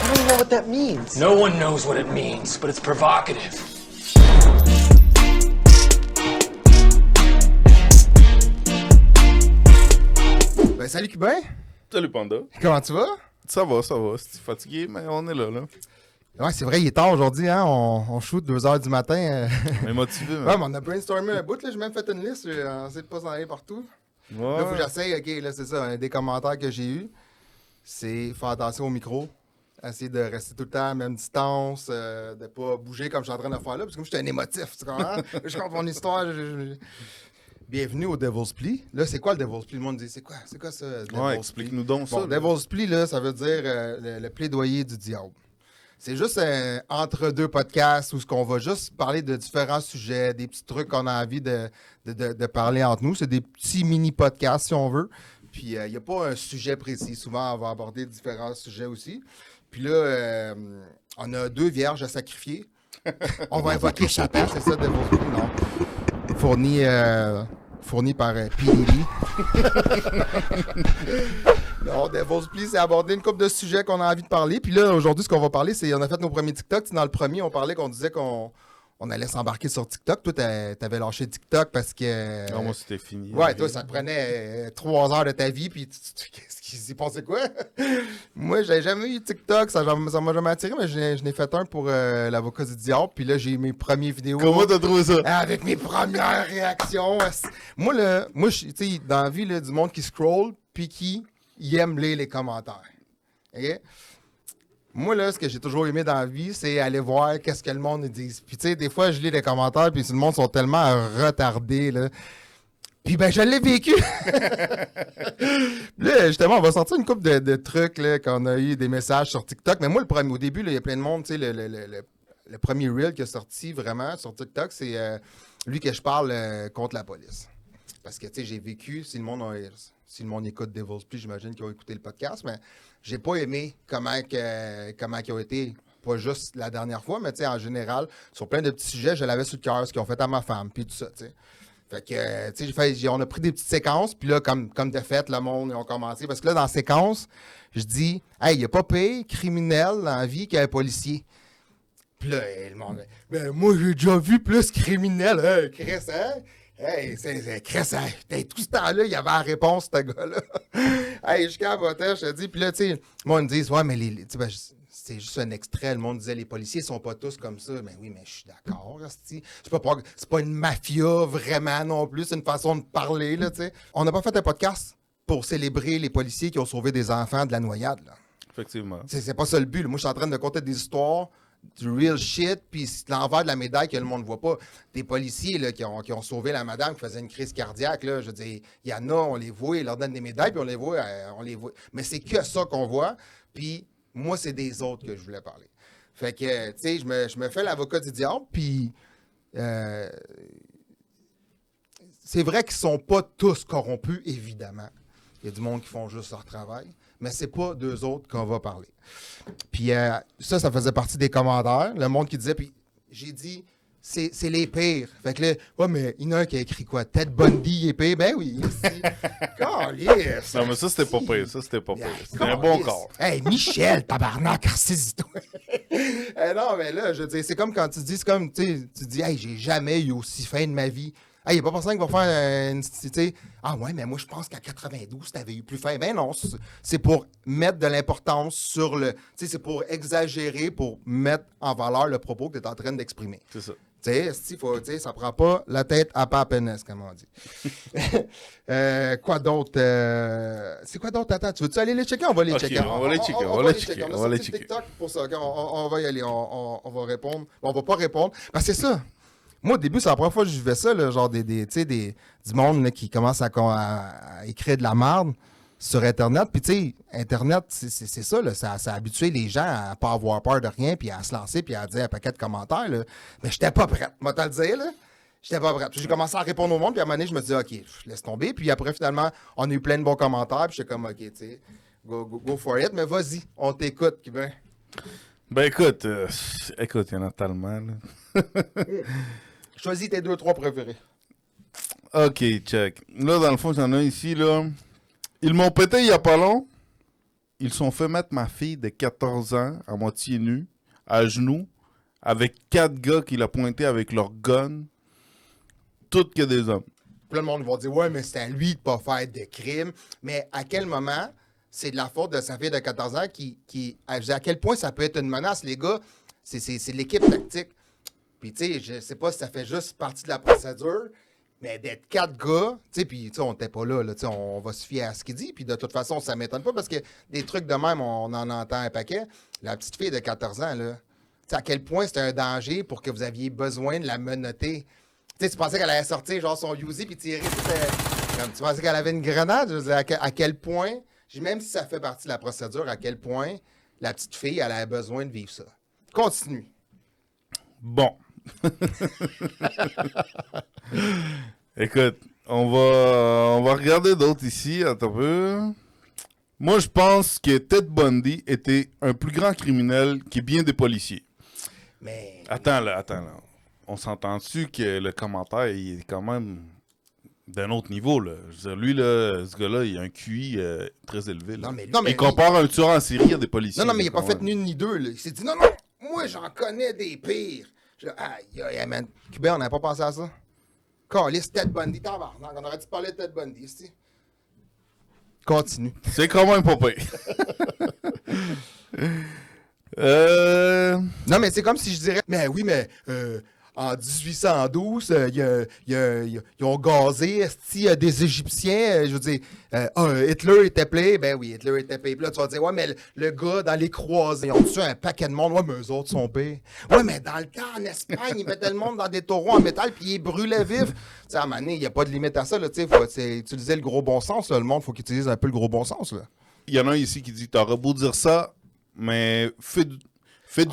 I don't even know what that means. No one knows what it means, but it's provocative. Ben, salut Cubain! Salut Panda. Comment tu vas? Ça va. C'est fatigué, mais on est là. Ouais, c'est vrai, il est tard aujourd'hui, hein? On shoot 2h du matin. On est motivé, man. Ouais, mais on a brainstormé un bout, là. J'ai même fait une liste. On sait de pas s'en aller partout. Ouais. Là, faut que j'essaye. OK, là, c'est ça. Un des commentaires que j'ai eu, c'est faire attention au micro. Essayer de rester tout le temps à la même distance, de pas bouger comme je suis en train de faire là, parce que moi, je suis un émotif, tu comprends? Je compte mon histoire. Bienvenue au Devil's Plea. Là, c'est quoi le Devil's Plea? Le monde dit, c'est quoi ça, Devil's Plea? Ouais, explique-nous donc ça. Bon, Devil's Plea, là, ça veut dire le plaidoyer du diable. C'est juste entre deux podcasts où on va juste parler de différents sujets, des petits trucs qu'on a envie de parler entre nous. C'est des petits mini-podcasts, si on veut. Puis, il n'y a pas un sujet précis. Souvent, on va aborder différents sujets aussi. Puis là, on a 2 vierges à sacrifier. On va invoquer Satan, c'est ça, Devil's Plea, non? Fourni par P. Non, Devil's Plea, c'est aborder une couple de sujets qu'on a envie de parler. Puis là, aujourd'hui, ce qu'on va parler, c'est on a fait nos premiers TikTok. Dans le premier, qu'on disait qu'on allait s'embarquer sur TikTok. Toi, t'avais lâché TikTok parce que... Non, moi, c'était fini. Ouais, toi, ça te prenait 3 heures de ta vie, puis qu'est-ce qui s'est passé quoi? Moi, j'ai jamais eu TikTok, ça m'a jamais attiré, mais je n'ai fait un pour l'avocat du diable, puis là, j'ai mes premières vidéos. Comment t'as trouvé ça? Avec mes premières réactions. Moi, tu sais, dans la vie, là, du monde qui scroll, puis qui aime lire les commentaires. OK? Moi, là, ce que j'ai toujours aimé dans la vie, c'est aller voir qu'est-ce que le monde dit. Puis, tu sais, des fois, je lis les commentaires, puis tout le monde sont tellement retardés, là. Puis, ben, je l'ai vécu. Là, justement, on va sortir une couple de trucs, là, qu'on a eu des messages sur TikTok. Mais moi, au début, il y a plein de monde, tu sais, le premier reel qui est sorti vraiment sur TikTok, c'est lui que je parle contre la police. Parce que, tu sais, j'ai vécu, si le monde écoute Devil's Plea, j'imagine qu'ils ont écouté le podcast, mais j'ai pas aimé comment ils ont été, pas juste la dernière fois, mais tu sais, en général, sur plein de petits sujets, je l'avais sur le cœur, ce qu'ils ont fait à ma femme, puis tout ça, tu sais. Fait que, tu sais, on a pris des petites séquences, puis là, comme de fait, le monde, ils ont commencé. Parce que là, dans la séquence, je dis, hey, il n'y a pas pire criminel dans la vie qu'un policier. Puis là, le monde, ben, moi, j'ai déjà vu plus criminel, hein, Chris, hein? Hey, c'est Chris, hey, tout ce temps-là, il y avait la réponse, ce gars-là. Hey, je capotais, je te dis. Puis là, tu sais, le monde dit, ouais, mais c'est juste un extrait. Le monde disait, les policiers sont pas tous comme ça. Mais oui, mais je suis d'accord, c'est pas une mafia vraiment non plus, c'est une façon de parler, là, tu sais. On n'a pas fait un podcast pour célébrer les policiers qui ont sauvé des enfants de la noyade, là. Effectivement. C'est pas ça le but, là. Moi, je suis en train de conter des histoires du real shit, puis c'est l'envers de la médaille que le monde ne voit pas. Des policiers là, qui ont sauvé la madame qui faisait une crise cardiaque, là, je veux dire, il y en a, on les voit, ils leur donnent des médailles, puis on les voit. Mais c'est que ça qu'on voit, puis moi, c'est des autres que je voulais parler. Fait que, tu sais, je me fais l'avocat du diable, puis c'est vrai qu'ils sont pas tous corrompus, évidemment. Il y a du monde qui font juste leur travail, mais c'est pas d'eux autres qu'on va parler. Puis ça faisait partie des commentaires. Le monde qui disait, puis j'ai dit, c'est les pires. Fait que là, ouais, mais il y en a un qui a écrit quoi? Ted Bundy est pire? Ben oui. Calisse. Non, mais ça, c'était pas pire. C'était un bon corps. Hey, Michel, tabarnak, saisis-toi. Non, mais là, je veux dire, c'est comme quand tu dis, tu dis, hey, j'ai jamais eu aussi faim de ma vie. Hey, il n'y a pas personne qui va faire une... Ah ouais, mais moi, je pense qu'à 92, tu avais eu plus faim. Ben non, c'est pour mettre de l'importance sur le... Tu sais, c'est pour exagérer, pour mettre en valeur le propos que tu es en train d'exprimer. C'est ça. Tu sais, ça prend pas la tête à papenesse, comme on dit. Quoi d'autre? C'est quoi d'autre? Attends, tu veux-tu aller les checker? On va les checker. On va les checker. On va les checker. TikTok pour ça. On va y aller. On va répondre. Bon, on va pas répondre. Parce que c'est ça. Moi, au début, c'est la première fois que je vivais ça, là, genre du monde là, qui commence à écrire de la merde sur Internet. Puis, tu sais, Internet, c'est ça, là, ça a habitué les gens à pas avoir peur de rien, puis à se lancer, puis à dire un paquet de commentaires. Là. Mais j'étais pas prête, moi, te le dire, là. J'étais pas prête. Puis j'ai commencé à répondre au monde, puis à un moment donné, je me suis dit, OK, laisse tomber. Puis après, finalement, on a eu plein de bons commentaires, puis j'étais comme, OK, tu sais, go for it. Mais vas-y, on t'écoute, Cubain. Ben, écoute, il y en a tellement, là. Choisis tes 2-3 préférés. OK, check. Là, dans le fond, j'en ai un ici, là. Ils m'ont pété il y a pas long. ils sont fait mettre ma fille de 14 ans à moitié nue, à genoux, avec 4 gars qui l'ont pointé avec leur gun, toutes que des hommes. Puis là, le monde va dire, ouais, mais c'est à lui de pas faire de crime. Mais à quel moment c'est de la faute de sa fille de 14 ans à quel point ça peut être une menace, les gars? C'est l'équipe tactique. Puis, tu sais, je sais pas si ça fait juste partie de la procédure, mais d'être 4 gars, tu sais, puis, tu sais, on n'était pas là, tu sais, on va se fier à ce qu'il dit. Puis, de toute façon, ça m'étonne pas parce que des trucs de même, on en entend un paquet. La petite fille de 14 ans, là, tu sais, à quel point c'était un danger pour que vous aviez besoin de la menotter. Tu sais, tu pensais qu'elle allait sortir, genre, son Uzi puis tirer. Tu pensais qu'elle avait une grenade? Je veux dire, à quel point, même si ça fait partie de la procédure, à quel point la petite fille, elle a besoin de vivre ça. Continue. Bon. Écoute, on va regarder d'autres ici. Attends un peu. Moi, je pense que Ted Bundy était un plus grand criminel que bien des policiers. Mais... Attends là. On s'entend-tu que le commentaire, il est quand même d'un autre niveau, là? Je veux dire, lui, là, ce gars-là, il a un QI très élevé, là. Non, mais il compare un tueur en série à des policiers. Non, mais il n'a là, pas quand fait même. ni une ni deux, là. Il s'est dit, non, moi, j'en connais des pires. Aïe, man. Cubain, on n'avait pas pensé à ça. Calisse, Ted Bundy, tabarnak. On aurait dû parler de Ted Bundy, ici. Continue. C'est quand même pas pire. Non, mais c'est comme si je dirais, mais oui, mais en 1812, ils ont gazé des Égyptiens. Je veux dire, Hitler était payé. Ben oui, Hitler était payé. Puis là, tu vas dire, ouais, mais le gars dans les croisés, ils ont tué un paquet de monde. Ouais, mais eux autres sont payés. Ouais, mais dans le temps, en Espagne, ils mettaient le monde dans des taureaux en métal puis ils brûlaient vif. Tu sais, à un moment donné, il n'y a pas de limite à ça. Il faut utiliser le gros bon sens. Là. Le monde, il faut qu'il utilise un peu le gros bon sens. Là. Il y en a un ici qui dit, t'aurais beau dire ça, mais fais du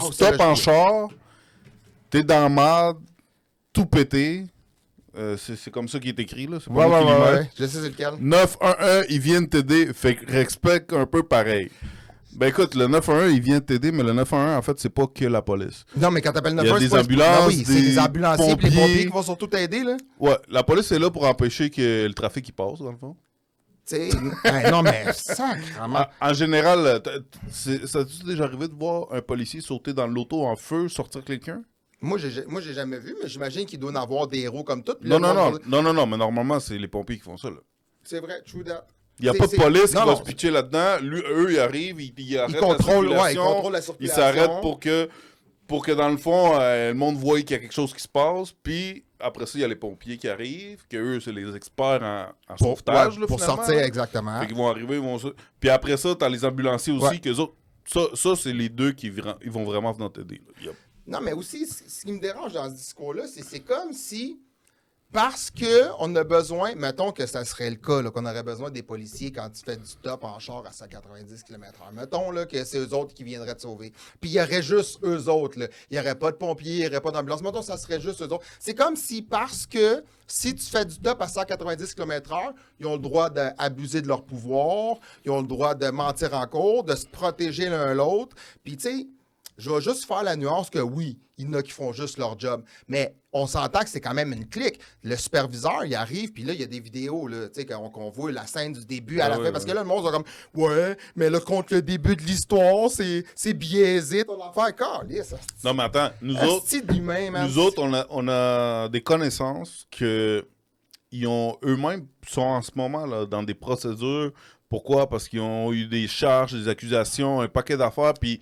Oh, stop en char, t'es dans la merde, tout pété. C'est comme ça qu'il est écrit, là. C'est pas moi qui l'ai mis. Ouais. Je sais c'est lequel. 911, ils viennent t'aider. Fait que respecte un peu pareil. Ben écoute, le 911, il vient t'aider, mais le 911, en fait, c'est pas que la police. Non, mais quand t'appelles Il y a 911, des c'est pas- ambulances, Non, oui, c'est des ambulanciers et les pompiers. pompiers qui vont surtout t'aider, là. Ouais, la police est là pour empêcher que le trafic il passe, dans le fond. Tu sais, non, mais sacrément. En général, ça t'est déjà arrivé de voir un policier sauter dans l'auto en feu, sortir quelqu'un? Moi, j'ai jamais vu, mais j'imagine qu'il doit en avoir des héros comme tout. Puis Non, là, non, mais normalement, c'est les pompiers qui font ça, là. C'est vrai, true that. Il n'y a pas de police qui Non, va non, se pitcher là-dedans. Eux, ils arrivent, ils arrêtent contrôlent, la ouais, ils circulation. contrôlent la Ils circulation. s'arrêtent pour que dans le fond, le monde voie qu'il y a quelque chose qui se passe. Puis après ça, il y a les pompiers qui arrivent, que eux, c'est les experts en sauvetage. Là, pour finalement, sortir, là. exactement. Fait qu'ils vont arriver, Puis après ça, t'as les ambulanciers aussi, Ouais. qu'eux autres. Ça, c'est les deux qui ils vont vraiment venir t'aider. Là. Il y a- Non, mais aussi, ce qui me dérange dans ce discours-là, c'est comme si, parce qu'on a besoin, mettons que ça serait le cas, là, qu'on aurait besoin des policiers quand tu fais du top en char à 190 km/h. Mettons là, que c'est eux autres qui viendraient te sauver. Puis il y aurait juste eux autres. Là. Il n'y aurait pas de pompiers, il n'y aurait pas d'ambulance. Mettons, ça serait juste eux autres. C'est comme si, parce que si tu fais du top à 190 km/h, ils ont le droit d'abuser de leur pouvoir, ils ont le droit de mentir en cours, de se protéger l'un l'autre. Puis tu sais, je vais juste faire la nuance que oui, il y en a qui font juste leur job. Mais on s'entend que c'est quand même une clique. Le superviseur, il arrive, puis là, il y a des vidéos, là, tu sais, qu'on voit la scène du début à la fin. Parce que là, le monde est comme, ouais, mais là, contre le début de l'histoire, c'est biaisé, ton affaire. Calisse, Non, mais attends, nous autres, on a des connaissances que ils ont eux-mêmes sont en ce moment là, dans des procédures. Pourquoi? Parce qu'ils ont eu des charges, des accusations, un paquet d'affaires, puis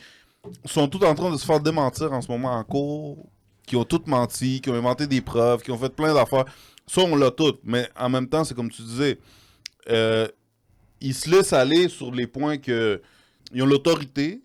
sont tous en train de se faire démentir en ce moment en cours, qui ont tous menti, qui ont inventé des preuves, qui ont fait plein d'affaires. Ça, on l'a tout, mais en même temps, c'est comme tu disais, ils se laissent aller sur les points que ils ont l'autorité.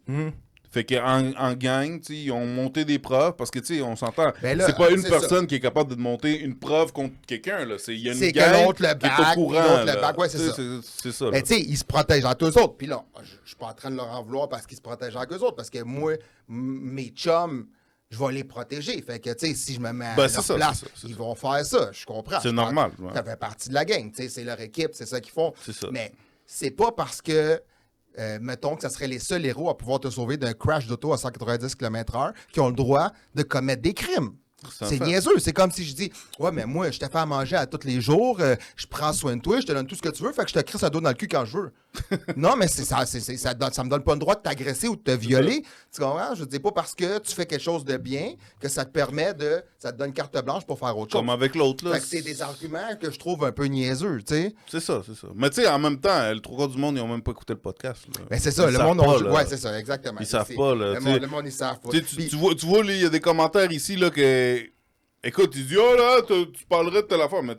Fait qu'en gang, tu sais, ils ont monté des preuves parce que, tu sais, on s'entend. Ben là, c'est pas une c'est personne ça. qui est capable de monter une preuve contre quelqu'un, là. Il y a une C'est que gang l'autre le qui est back, au courant, puis l'autre le là. back, ouais, c'est Tu sais, ça. C'est ça, là. Mais tu sais, ils se protègent entre eux autres. Puis là, je suis pas en train de leur en vouloir parce qu'ils se protègent entre eux autres. Parce que moi, mes chums, je vais les protéger. Fait que, tu sais, si je me mets à Ben, leur c'est place, ça, c'est ils ça. vont faire ça. Je comprends. C'est Je normal, pense que ouais. Ça fait partie de la gang. Tu sais, c'est leur équipe, c'est ça qu'ils font. C'est ça. Mais c'est pas parce que, mettons que ça serait les seuls héros à pouvoir te sauver d'un crash d'auto à 190 km/h qui ont le droit de commettre des crimes. C'est niaiseux. C'est comme si je dis, ouais, mais moi, je te fais à manger à tous les jours, je prends soin de toi, je te donne tout ce que tu veux, fait que je te crisse un dos dans le cul quand je veux. Non, mais ça me donne pas le droit de t'agresser ou de te violer. Tu comprends? Je dis pas parce que tu fais quelque chose de bien que ça te permet ça te donne carte blanche pour faire autre chose. Comme avec l'autre, là. Fait que c'est des arguments que je trouve un peu niaiseux, tu sais. C'est ça. Mais tu sais, en même temps, le 3 quarts du monde, ils ont même pas écouté le podcast. Là. Ben c'est ça, Ils le savent monde... pas, ouais, c'est ça, exactement. Ils savent pas, là. Le monde, ils savent pas. Tu vois, il y a des commentaires ici, là, que... Écoute, il dit, oh là, tu parlerais de telle affaire, mais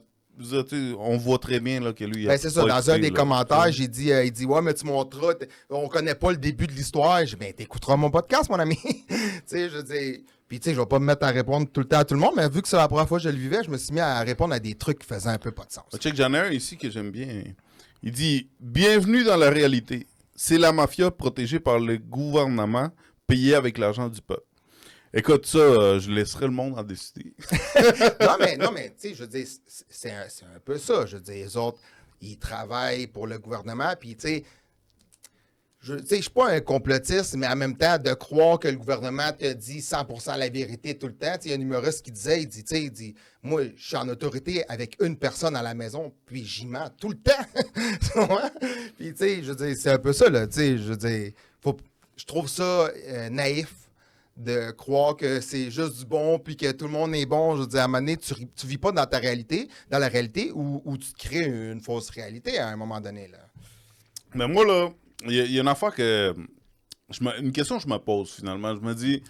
on voit très bien là, que lui... Ben c'est ça, dans un des commentaires, il dit, ouais, mais tu montreras, on connaît pas le début de l'histoire. Je dis, ben t'écouteras mon podcast, mon ami. Tu sais, je dis... Puis, tu sais, je vais pas me mettre à répondre tout le temps à tout le monde, mais vu que c'est la première fois que je le vivais, je me suis mis à répondre à des trucs qui faisaient un peu pas de sens. Check, j'en ai un ici que j'aime bien. Il dit « Bienvenue dans la réalité. C'est la mafia protégée par le gouvernement, payée avec l'argent du peuple. » Écoute, ça, je laisserai le monde en décider. non, mais tu sais, je veux dire, c'est un peu ça. Je veux dire, les autres, ils travaillent pour le gouvernement, puis tu sais... Je suis pas un complotiste, mais en même temps, de croire que le gouvernement te dit 100% la vérité tout le temps. Il y a un humoriste qui disait, il dit, moi, je suis en autorité avec une personne à la maison, puis j'y mens tout le temps. Puis, tu sais, je veux dire, c'est un peu ça, là. Tu sais, je veux dire, je trouve ça naïf de croire que c'est juste du bon, puis que tout le monde est bon. Je veux dire, à un moment donné, tu vis pas dans la réalité, ou tu te crées une fausse réalité à un moment donné, là. Mais moi, là... Il y a une affaire que... une question que je me pose, finalement. Je me dis...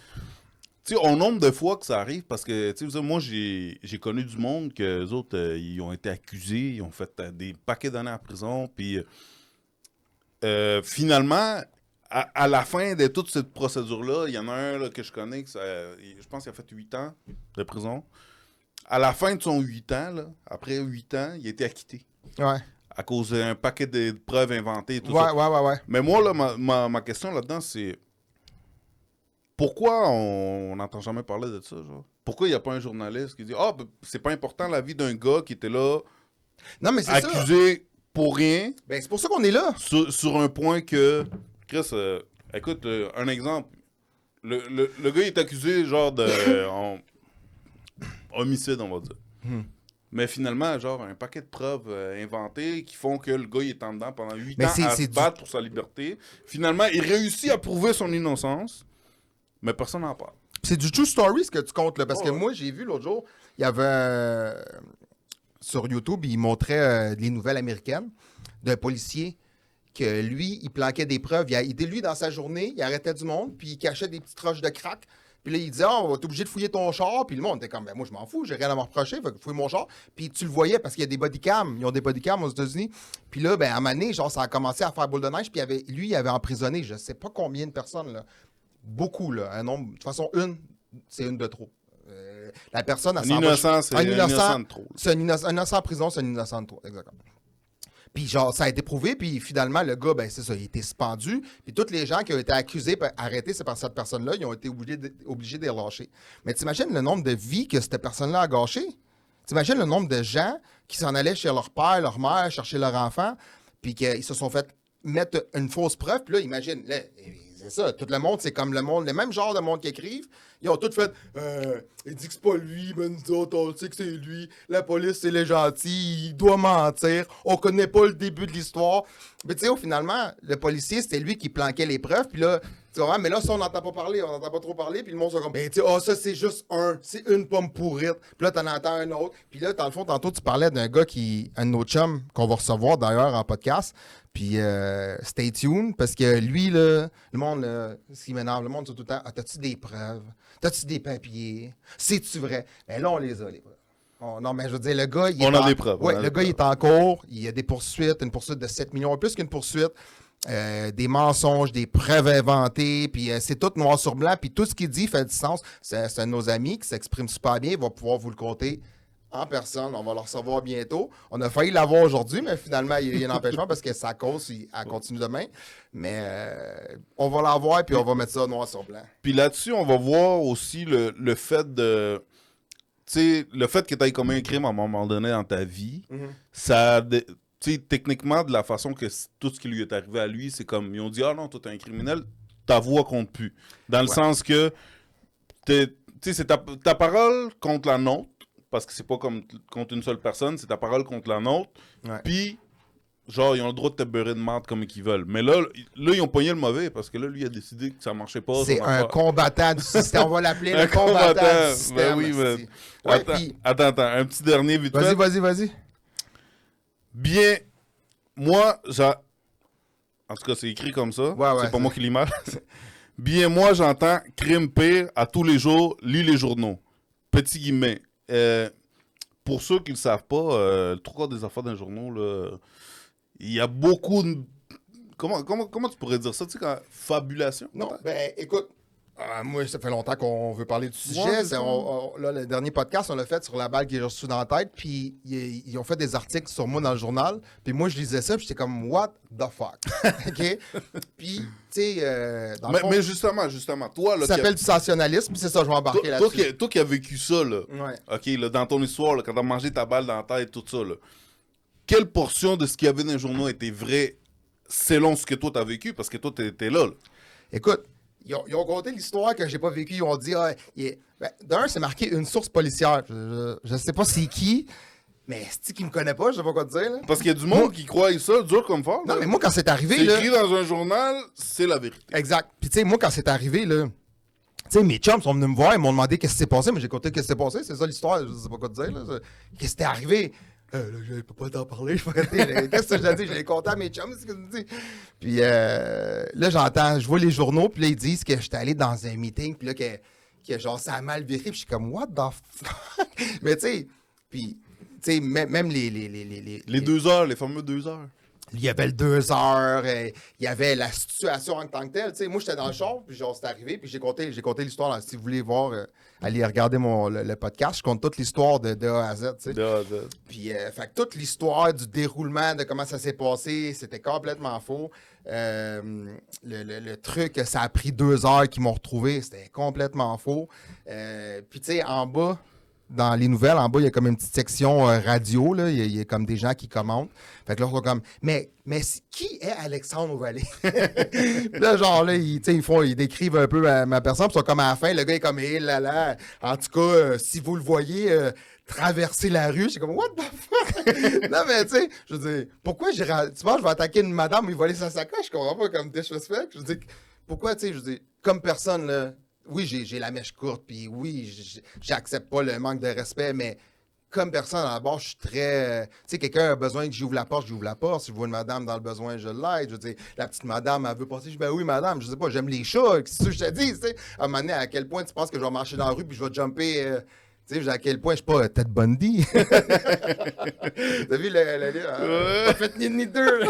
Tu sais, au nombre de fois que ça arrive, parce que, tu sais, moi, j'ai connu du monde que les autres, ils ont été accusés, ils ont fait des paquets d'années en prison, puis finalement, à la fin de toute cette procédure-là, il y en a un là, que je connais, je pense qu'il a fait 8 ans de prison. À la fin de son 8 ans, là, après 8 ans, il a été acquitté. Ouais. À cause d'un paquet de preuves inventées et tout ça. Ouais. Mais moi, là, ma question là-dedans, c'est... Pourquoi on n'entend jamais parler de ça, genre? Pourquoi il n'y a pas un journaliste qui dit « Ah, c'est pas important la vie d'un gars qui était là, non, mais c'est accusé pour rien. » Ben, c'est pour ça qu'on est là. Sur un point que... Chris, écoute, un exemple. Le gars, il est accusé, genre, de... homicide, on va dire. Mais finalement, genre, un paquet de preuves inventées qui font que le gars, il est en dedans pendant 8 ans à se battre pour sa liberté. Finalement, il réussit à prouver son innocence, mais personne n'en parle. C'est du true story, ce que tu comptes, là, parce que moi, j'ai vu l'autre jour, il y avait... sur YouTube, il montrait les nouvelles américaines d'un policier que lui, il planquait des preuves. Lui, dans sa journée, il arrêtait du monde, puis il cachait des petites roches de crack. Puis là, il disait, on va être obligé de fouiller ton char. Puis le monde était comme, ben moi, je m'en fous, j'ai rien à me reprocher, faut fouiller mon char. Puis tu le voyais parce qu'il y a des bodycams. Ils ont des bodycams aux États-Unis. Puis là, ben, à un moment donné, genre, ça a commencé à faire boule de neige. Puis lui, il avait emprisonné, je sais pas combien de personnes, là. Beaucoup, là. Un nombre. De toute façon, c'est une de trop. La personne, un innocent, c'est un innocent de trop. Un innocent en prison, c'est un innocent de trop, exactement. Puis genre, ça a été prouvé, puis finalement, le gars, ben c'est ça, il a été suspendu. Puis tous les gens qui ont été accusés, arrêtés, c'est par cette personne-là, ils ont été obligés de les relâcher. Mais t'imagines le nombre de vies que cette personne-là a gâché? T'imagines le nombre de gens qui s'en allaient chez leur père, leur mère, chercher leur enfant, puis qu'ils se sont fait mettre une fausse preuve. Puis là, imagine, là, c'est ça, tout le monde, c'est comme le monde, le même genre de monde qui écrivent. Ils ont tous fait, il dit que c'est pas lui, mais nous autres, on sait que c'est lui. La police, c'est les gentils, il doit mentir. On connaît pas le début de l'histoire. Mais tu sais, finalement, le policier, c'était lui qui planquait les preuves. Puis là, tu vois, mais là, ça, on n'entend pas parler, on n'entend pas trop parler. Puis le monde, c'est comme, ben, tu sais, ça, c'est juste c'est une pomme pourrite. Puis là, t'en entends un autre. Puis là, dans le fond, tantôt, tu parlais d'un gars un de nos chums, qu'on va recevoir d'ailleurs en podcast. Puis, stay tuned, parce que lui, là, le monde, là, ce qui m'énerve, le monde, c'est tout le temps, t'as-tu des preuves? T'as-tu des papiers? C'est-tu vrai? Ben là, on les a, les preuves. Non, mais je veux dire, le gars, il a des preuves. Oui, le gars, il est en cours, il y a des poursuites, une poursuite de 7 millions, plus qu'une poursuite, des mensonges, des preuves inventées, puis c'est tout noir sur blanc, puis tout ce qu'il dit fait du sens. C'est un de nos amis qui s'exprime super bien, il va pouvoir vous le compter en personne. On va le recevoir bientôt. On a failli l'avoir aujourd'hui, mais finalement, il y a un empêchement parce que sa cause, elle continue demain. Mais on va l'avoir, puis on va mettre ça noir sur blanc. Puis là-dessus, on va voir aussi le fait de... Tu sais, le fait que tu aies commis un crime à un moment donné dans ta vie, ça... Tu sais, techniquement, de la façon que tout ce qui lui est arrivé à lui, c'est comme... Ils ont dit « Ah non, toi, t'es un criminel, ta voix compte plus. » Dans le sens que sais, c'est ta parole contre la nôtre, parce que c'est pas comme contre une seule personne, c'est ta parole contre la nôtre. Ouais. Puis, genre, ils ont le droit de te beurrer de marde comme ils veulent. Mais là, ils ont pogné le mauvais, parce que là, lui, il a décidé que ça marchait pas. C'est un combattant du système. On va l'appeler le Un combattant combattant. du système. Ben oui, mais... Ouais, attends, puis- attends, un petit dernier vite fait. Vas-y. Bien, moi, en tout cas, c'est écrit comme ça. Ouais, c'est pas c'est- moi qui lis mal. Bien, moi, j'entends crime pire à tous les jours, lis les journaux. Petit guillemet. Pour ceux qui ne le savent pas, le 3/4 des affaires d'un journaux, là, il y a beaucoup de... Comment tu pourrais dire ça? Tu sais, fabulation? Non, peut-être? ben écoute, moi, ça fait longtemps qu'on veut parler du sujet. Ouais, c'est ça. Là, le dernier podcast, on l'a fait sur la balle qui est reçue dans la tête, puis ils ont fait des articles sur moi dans le journal, puis moi, je lisais ça, puis j'étais comme, what the fuck? OK? Puis, tu sais, dans le fond, Mais justement, toi, là, ça s'appelle du sensationnalisme, puis c'est ça, je vais embarquer toi, là-dessus. toi qui as vécu ça, là, Ouais. OK, là, dans ton histoire, là, quand t'as mangé ta balle dans la tête, tout ça, là, quelle portion de ce qu'il y avait dans les journaux était vrai selon ce que toi t'as vécu? Parce que toi, t'es là. Écoute, ils ont conté l'histoire que j'ai pas vécue. Ils ont dit, d'un, c'est marqué une source policière. Je sais pas c'est qui, mais c'est qui me connaît pas, je sais pas quoi te dire. Là. Parce qu'il y a du monde qui croit ça dur comme fort. Non, là. mais moi, quand c'est arrivé, C'est là... écrit dans un journal, c'est la vérité. Exact. Puis, tu sais, moi, quand c'est arrivé, là... Tu sais, mes chums sont venus me voir, ils m'ont demandé qu'est-ce qui s'est passé, mais j'ai écouté qu'est-ce qui s'est passé. C'est ça l'histoire, je sais pas quoi te dire. Là. Qu'est-ce qui s'est arrivé? Là, je peux pas t'en parler, je vais arrêter. Qu'est-ce que j'ai dit? Je l'ai compté à mes chums, c'est ce que je dis. Puis là, j'entends, je vois les journaux, puis là, ils disent que j'étais allé dans un meeting, puis là, que genre, ça a mal viré, puis je suis comme, what the fuck? Mais tu sais, puis, tu sais, même Les 2 heures, les fameux 2 heures. il y avait le 2 heures, il y avait la situation en tant que telle. Tu sais, moi, j'étais dans le char, puis genre, c'est arrivé, puis j'ai compté l'histoire. Là. Si vous voulez voir, allez regarder le podcast. Je compte toute l'histoire de A à Z. Tu sais. De A à Z. Puis, fait que toute l'histoire du déroulement, de comment ça s'est passé, c'était complètement faux. Le truc, ça a pris 2 heures qu'ils m'ont retrouvé, c'était complètement faux. Puis, tu sais, en bas, dans les nouvelles, en bas, il y a comme une petite section radio, là. Il y a comme des gens qui commentent. Fait que là, on va comme, mais qui est Alexandre Vallée? Là, genre, là, ils décrivent un peu ma personne, puis ils sont comme à la fin, le gars est comme, hé là là, en tout cas, si vous le voyez traverser la rue, j'ai comme, what the fuck? Non, mais tu sais, je veux dire, pourquoi tu penses, je vais attaquer une madame et voler sa sacoche? Je comprends pas comme disrespect. Je veux dire, pourquoi, tu sais, je veux dire, comme personne, là, oui, j'ai la mèche courte, puis oui, j'accepte pas le manque de respect, mais comme personne, à la base, je suis très... tu sais, quelqu'un a besoin que j'ouvre la porte, j'ouvre la porte. Si je vois une madame dans le besoin, je l'aide. Je veux dire, la petite madame, elle veut passer. Je dis, ben oui, madame, je sais pas, j'aime les chats. Qu'est-ce que je te dis, tu sais? À un moment donné, à quel point tu penses que je vais marcher dans la rue, puis je vais jumper... tu sais, à quel point je suis pas Ted Bundy. T'as vu le livre? Pas fait ni deux.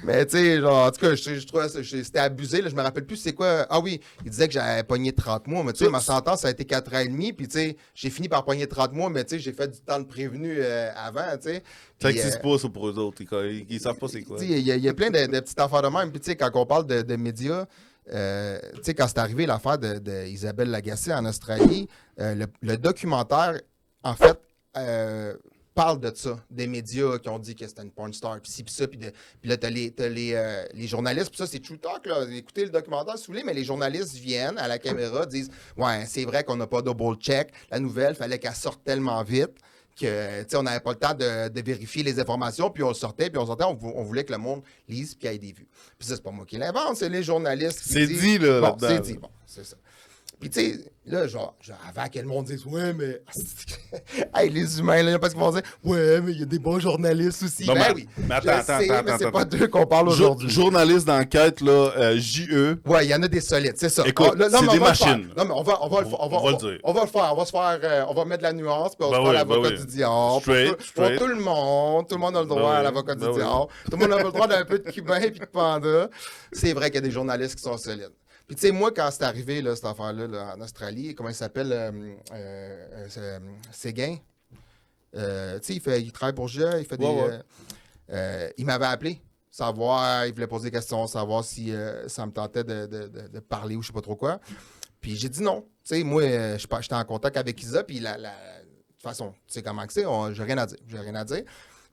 Mais tu sais, genre, en tout cas, je trouvais ça, c'était abusé. Là, je me rappelle plus c'est quoi. Ah oui, il disait que j'avais pogné 30 mois. Mais tu sais, ma sentence, ça a été 4 ans et demi. Puis tu sais, j'ai fini par pogner 30 mois, mais tu sais, j'ai fait du temps de prévenu avant, tu sais. Ça Puis, n'existe pas, ça, pour eux autres. Ils savent pas c'est quoi. Tu sais, il y a plein de petites affaires de même. Puis tu sais, quand on parle de médias, tu sais, quand c'est arrivé l'affaire de Isabelle Lagacé en Australie, le documentaire, en fait, parle de ça, des médias qui ont dit que c'était une porn star, puis ci, puis ça, puis là, t'as les journalistes, puis ça, c'est True Talk, là, écoutez le documentaire si vous voulez, mais les journalistes viennent à la caméra, disent « Ouais, c'est vrai qu'on n'a pas double-check, la nouvelle, fallait qu'elle sorte tellement vite que, tu sais, on n'avait pas le temps de vérifier les informations, puis on sortait, on voulait que le monde lise, puis qu'il y ait des vues. » Puis ça, c'est pas moi qui l'invente, c'est les journalistes qui C'est disent... dit, là, Bon, là-dedans. c'est dit, bon, c'est ça. Puis, tu sais, là, genre, avant que le monde dise, ouais, mais. Hey, les humains, là, parce qu'ils vont dire, ouais, mais il y a des bons journalistes aussi. Non, Ben mais- oui. mais attends, Je sais, attends, mais c'est attends. pas d'eux qu'on parle aujourd'hui. Journaliste d'enquête, là, JE. Ouais, il y en a des solides, c'est ça. Écoute, Là, c'est mais on des va le faire. machines. Non, mais on va le faire. On va le dire. On va le faire. On va se faire. On va mettre de la nuance, puis on Ben se fait oui, l'avocat ben oui. du diable. Straight. Pour tout le monde. Tout le monde a le droit Ben à oui, l'avocat du ben oui. diable. Tout le monde a le droit d'un peu de cubain puis de panda. C'est vrai qu'il y a des journalistes qui sont solides. Puis, tu sais, moi, quand c'est arrivé, là, cette affaire-là, là, en Australie, comment il s'appelle? Séguin. Tu sais, il travaille pour GIA, il fait des... Ouais. Il m'avait appelé, savoir, il voulait poser des questions, savoir si ça me tentait de parler ou je sais pas trop quoi. Puis j'ai dit non. Tu sais, moi, j'étais en contact avec Isa, puis de toute façon, tu sais comment que c'est, j'ai rien à dire.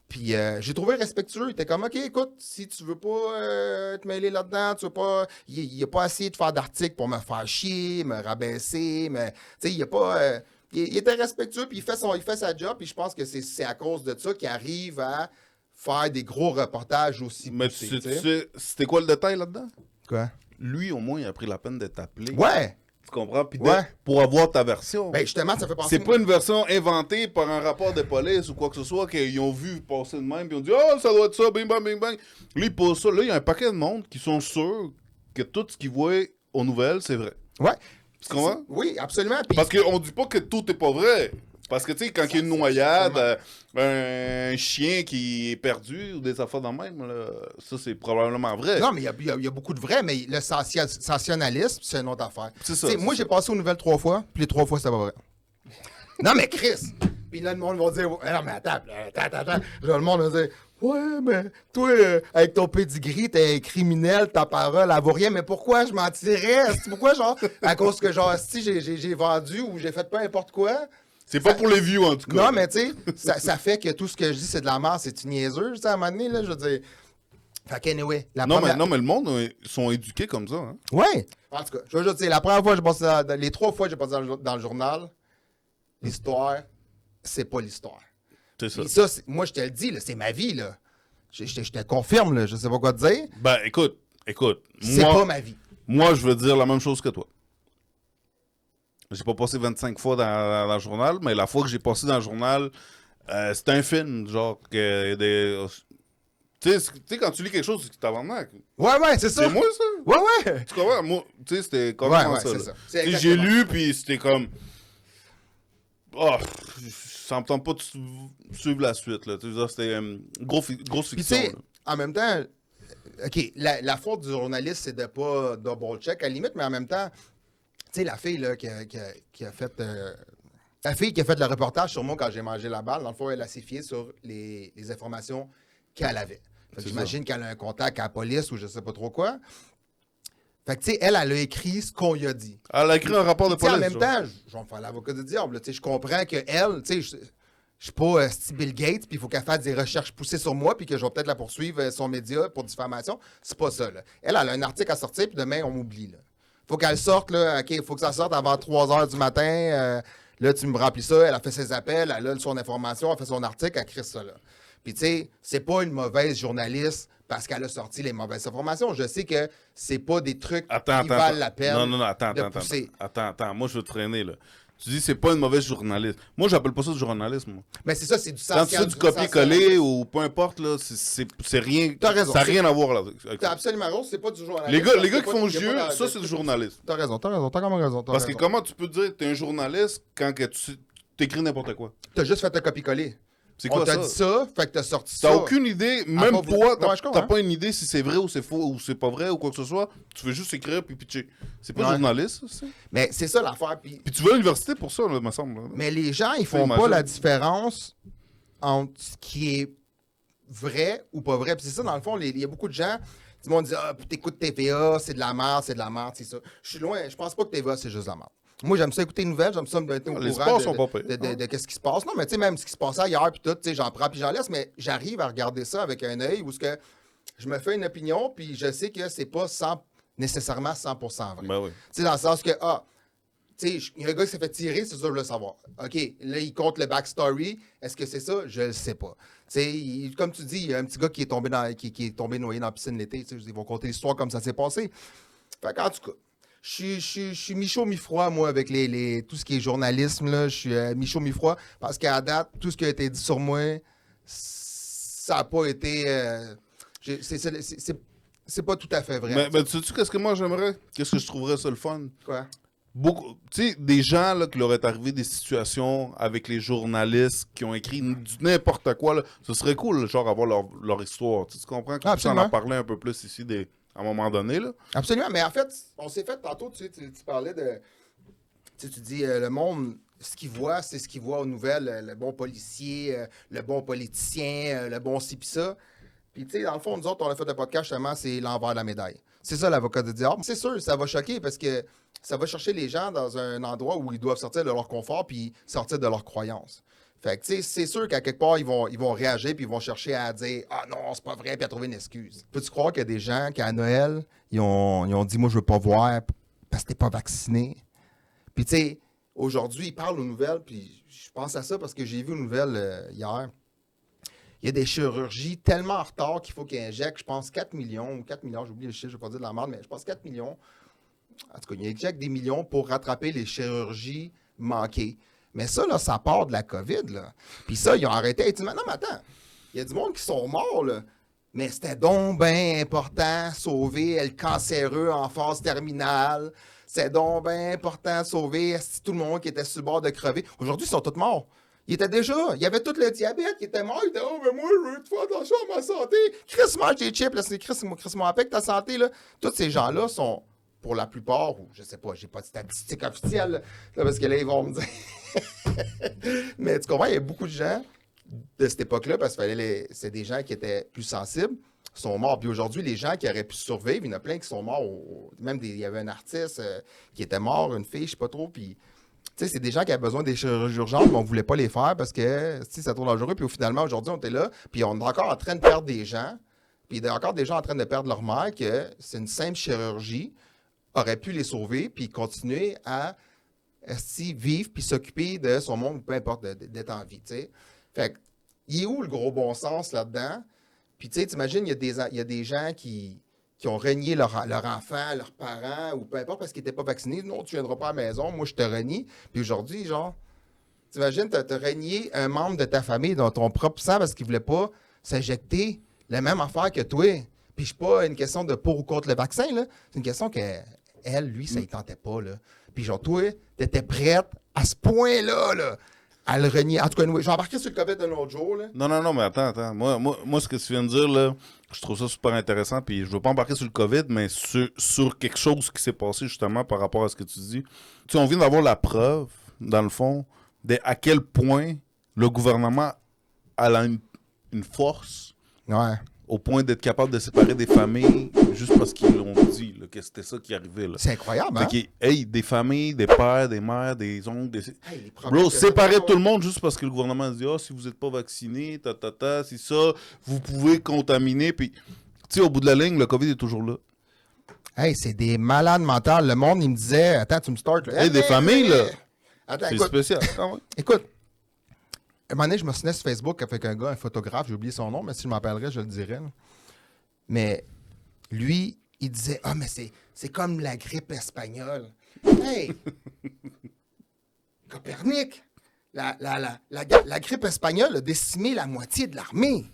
Puis j'ai trouvé respectueux. Il était comme, OK, écoute, si tu veux pas te mêler là-dedans, tu veux pas... Il a pas essayé de faire d'articles pour me faire chier, me rabaisser, mais... Tu sais, il a pas... il était respectueux, puis il fait sa job, puis je pense que c'est à cause de ça qu'il arrive à faire des gros reportages aussi Mais poussés, tu tu sais. sais, c'était quoi le détail là-dedans? Quoi? Lui, au moins, il a pris la peine de t'appeler. Ouais! Tu comprends? Puis Ouais. pour avoir ta version. Ben justement, ça fait penser... C'est pas une version inventée par un rapport de police ou quoi que ce soit qu'ils ont vu passer de même puis ils ont dit « Oh, ça doit être ça, bing bang, bing bang. » Lui, il pose ça. Là, il y a un paquet de monde qui sont sûrs que tout ce qu'ils voient aux nouvelles, c'est vrai. Ouais. Tu comprends? Oui, absolument. Puis... Parce qu'on dit pas que tout est pas vrai. Parce que, tu sais, quand il y a une noyade, un chien qui est perdu ou des affaires dans le même, là, ça, c'est probablement vrai. Non, mais il y a beaucoup de vrai, mais le sensationnalisme, c'est une autre affaire. C'est ça, Tu sais, c'est moi, ça. j'ai passé aux nouvelles 3 fois, puis les 3 fois, c'était pas vrai. Non, mais Chris! Puis là, le monde va dire, non, mais attends. Là, le monde va dire, ouais, mais toi, avec ton pedigree, t'es criminel, ta parole, elle vaut rien, mais pourquoi je mentirais? Pourquoi, genre, à cause que, genre, si j'ai vendu ou j'ai fait peu importe quoi? C'est pas pour les views, en tout cas. Non, mais tu sais, ça fait que tout ce que je dis, c'est de la merde, c'est une niaiseux, tu sais, à un moment donné, là, je veux dire. Fait qu'anyway, Non, mais le monde, ils sont éduqués comme ça. Hein? Ouais! En tout cas, je veux juste dire, la première fois, j'ai passé les 3 fois que j'ai passé dans le journal, l'histoire, c'est pas l'histoire. C'est ça. Puis ça, moi, je te le dis, là, c'est ma vie, là. Je te confirme, là, je sais pas quoi te dire. Ben, écoute. C'est pas ma vie. Moi, je veux dire la même chose que toi. J'ai pas passé 25 fois dans le journal, mais la fois que j'ai passé dans le journal, c'était un film, genre que tu sais, quand tu lis quelque chose, c'est tabarnak. Ouais, c'est ça. C'est moi, ça? Ouais. Tu comprends? Moi, tu sais, c'était comme ça. c'est là. ça. Tu C'est sais, j'ai exactement. lu, puis c'était comme... Oh, ça me tente pas de suivre la suite, là. Tu sais, c'était grosse Puis tu fiction, sais, là. en même temps, OK, la faute du journaliste, c'est de pas double-check à la limite, mais en même temps, tu sais, la fille là, qui a fait... la fille qui a fait le reportage sur moi quand j'ai mangé la balle, dans le fond, elle a s'est fiée sur les informations qu'elle avait. Fait que C'est j'imagine qu'elle a un contact à la police ou je sais pas trop quoi. Fait que, tu sais, elle a écrit ce qu'on lui a dit. Elle a écrit un rapport de Tu sais, police. en même temps, je vais me faire l'avocat du diable. Là, tu sais, je comprends que elle, tu sais, je suis pas Steve Bill Gates, puis il faut qu'elle fasse des recherches poussées sur moi, puis que je vais peut-être la poursuivre son média pour diffamation. C'est pas ça. Là. Elle a un article à sortir, puis demain, on m'oublie. Faut qu'elle sorte, là. OK, faut que ça sorte avant 3 h du matin. Là, tu me remplis ça. Elle a fait ses appels, elle a son information, elle a fait son article, elle crée ça, là. Puis, tu sais, c'est pas une mauvaise journaliste parce qu'elle a sorti les mauvaises informations. Je sais que c'est pas des trucs qui valent la peine. Non, attends. pousser. Attends, moi, je veux te traîner, là. Tu dis, c'est pas une mauvaise journaliste. Moi, j'appelle pas ça du journalisme, moi. Mais c'est ça, c'est du Quand tu fais du copier-coller ou peu importe, là, c'est rien. T'as raison. Ça n'a rien à voir, là. T'as absolument raison, c'est pas du journalisme. Les gars qui font le jeu, ça, c'est du journalisme. T'as raison, t'as quand même raison. Parce que comment tu peux dire que t'es un journaliste quand que tu t'écris n'importe quoi? T'as juste fait un copier-coller. C'est On quoi t'a ça? dit ça, fait que t'as sorti ça. T'as aucune idée, même pas toi, ouais, je comprends. t'as pas une idée si c'est vrai ou c'est faux ou c'est pas vrai ou quoi que ce soit. Tu veux juste écrire puis pitcher. C'est pas Ouais. journaliste, ça? Mais c'est ça l'affaire. Puis Puis tu vas à l'université pour ça, là, me semble. Là. mais les gens, ils font Imagine. pas la différence entre ce qui est vrai ou pas vrai. Puis c'est ça, dans le fond, il y a beaucoup de gens qui m'ont dit ah, t'écoutes TVA, c'est de la merde, c'est ça. Je suis loin, je pense pas que TVA, c'est juste de la merde. Moi, j'aime ça écouter les nouvelles, j'aime ça me donner au Les courant sports sont pas pires. de qu'est-ce qui se passe. Non, mais tu sais, même ce qui se passait ailleurs, puis tout, tu sais, j'en prends puis j'en laisse, mais j'arrive à regarder ça avec un œil où ce que je me fais une opinion, puis je sais que c'est pas nécessairement 100% vrai. Ben oui. Tu sais, dans le sens que, tu sais, il y a un gars qui s'est fait tirer, c'est sûr de le savoir. OK, là, il compte le backstory. Est-ce que c'est ça? Je le sais pas. Tu sais, comme tu dis, il y a un petit gars qui est tombé, qui est tombé noyé dans la piscine l'été. Tu sais, ils vont conter l'histoire comme ça s'est passé. Fait qu'en tout cas, je suis mi-chaud, mi-froid, moi, avec tout ce qui est journalisme. Là. Je suis mi-chaud, mi-froid. Parce qu'à date, tout ce qui a été dit sur moi, ça n'a pas été... c'est pas tout à fait vrai. Mais tu sais-tu qu'est-ce que moi j'aimerais? Qu'est-ce que je trouverais ça le fun? Quoi? Beaucoup, tu sais, des gens là, qui leur est arrivé des situations avec les journalistes qui ont écrit du n'importe quoi, là, ce serait cool, genre, avoir leur histoire. Tu comprends? Qu'on puisse en Absolument. parler un peu plus ici à un moment donné. Là. Absolument, mais en fait, on s'est fait tantôt, tu sais, tu parlais de... Tu dis, le monde, ce qu'il voit, c'est ce qu'il voit aux nouvelles, le bon policier, le bon politicien, le bon ci pis ça. Puis, tu sais, dans le fond, nous autres, on a fait un podcast, justement, c'est l'envers de la médaille. C'est ça, l'avocat du diable. C'est sûr, ça va choquer parce que ça va chercher les gens dans un endroit où ils doivent sortir de leur confort puis sortir de leurs croyances. Fait que, tu sais, c'est sûr qu'à quelque part, ils vont réagir puis ils vont chercher à dire « Ah non, c'est pas vrai » puis à trouver une excuse. Peux-tu croire qu'il y a des gens qui, à Noël, ils ont dit « Moi, je veux pas voir parce que t'es pas vacciné. » Puis, tu sais, aujourd'hui, ils parlent aux nouvelles, puis je pense à ça parce que j'ai vu une nouvelle hier. Il y a des chirurgies tellement en retard qu'il faut qu'ils injectent, je pense, 4 millions ou 4 milliards, j'oublie le chiffre, je ne vais pas dire de la merde, mais je pense 4 millions. En tout cas, ils injectent des millions pour rattraper les chirurgies manquées. Mais ça, là, ça part de la COVID, là. Puis ça, ils ont arrêté. Ils disent, non, mais attends, il y a du monde qui sont morts, là. Mais c'était donc bien important, sauver le cancéreux en phase terminale. C'est donc bien important, sauver tout le monde qui était sur le bord de crever. Aujourd'hui, ils sont tous morts. Il était déjà, il y avait tout le diabète qui était mort. Il était, oh, mais moi, je veux faire attention à ma santé. Chris mange des chips, là, c'est Chris avec ta santé, là. Tous ces gens-là sont, pour la plupart, ou je sais pas, j'ai pas de statistiques officielles, là, parce que là, ils vont me dire. Mais tu comprends, il y a beaucoup de gens de cette époque-là, parce que c'est des gens qui étaient plus sensibles, sont morts. Puis aujourd'hui, les gens qui auraient pu survivre, il y en a plein qui sont morts. Même il y avait un artiste qui était mort, une fille, je sais pas trop, puis. Tu sais, c'est des gens qui avaient besoin des chirurgies urgentes, mais on ne voulait pas les faire parce que c'est trop dangereux. Puis finalement, aujourd'hui, on était là, puis on est encore en train de perdre des gens. Puis il y a encore des gens en train de perdre leur mère, que c'est une simple chirurgie, aurait pu les sauver, puis continuer à vivre, puis s'occuper de son monde, peu importe, d'être en vie. T'sais. Fait que, il est où le gros bon sens là-dedans? Puis tu sais, t'imagines, il y a des gens qui ont renié leur enfant, leurs parents, ou peu importe, parce qu'ils n'étaient pas vaccinés. Non, tu ne viendras pas à la maison, moi, je te renie. Puis aujourd'hui, genre, t'imagines, tu as renié un membre de ta famille dans ton propre sang parce qu'il ne voulait pas s'injecter la même affaire que toi. Puis c'est pas une question de pour ou contre le vaccin, là. C'est une question que elle, lui, ça ne tentait pas, là. Puis genre, toi, tu étais prête à ce point-là, là, à le renier. En tout cas, je vais embarquer sur le COVID un autre jour, là. Non, mais attends. Moi, ce que tu viens de dire, là, je trouve ça super intéressant, puis je veux pas embarquer sur le COVID, mais sur quelque chose qui s'est passé, justement, par rapport à ce que tu dis. Tu sais, on vient d'avoir la preuve, dans le fond, à quel point le gouvernement a une force Ouais. au point d'être capable de séparer des familles juste parce qu'ils l'ont dit, là, que c'était ça qui arrivait, là. C'est incroyable, hein? Hey, des familles, des pères, des mères, des oncles, Hey, Bro, séparer tout le monde juste parce que le gouvernement dit « Ah, si vous n'êtes pas vacciné, c'est ça, vous pouvez contaminer. » Puis, tu sais, au bout de la ligne, le COVID est toujours là. Hey, c'est des malades mentales. Le monde, il me disait... Attends, tu me startes, là. Hey, des familles, là. Attends, C'est écoute. spécial. Ah ouais. Écoute, un moment donné, je me souvenais sur Facebook avec un gars, un photographe, j'ai oublié son nom, mais si je m'appellerais, je le dirais. Là. Mais lui, il disait « Ah, mais c'est comme la grippe espagnole. » Hey! Copernic! La grippe espagnole a décimé la moitié de l'armée.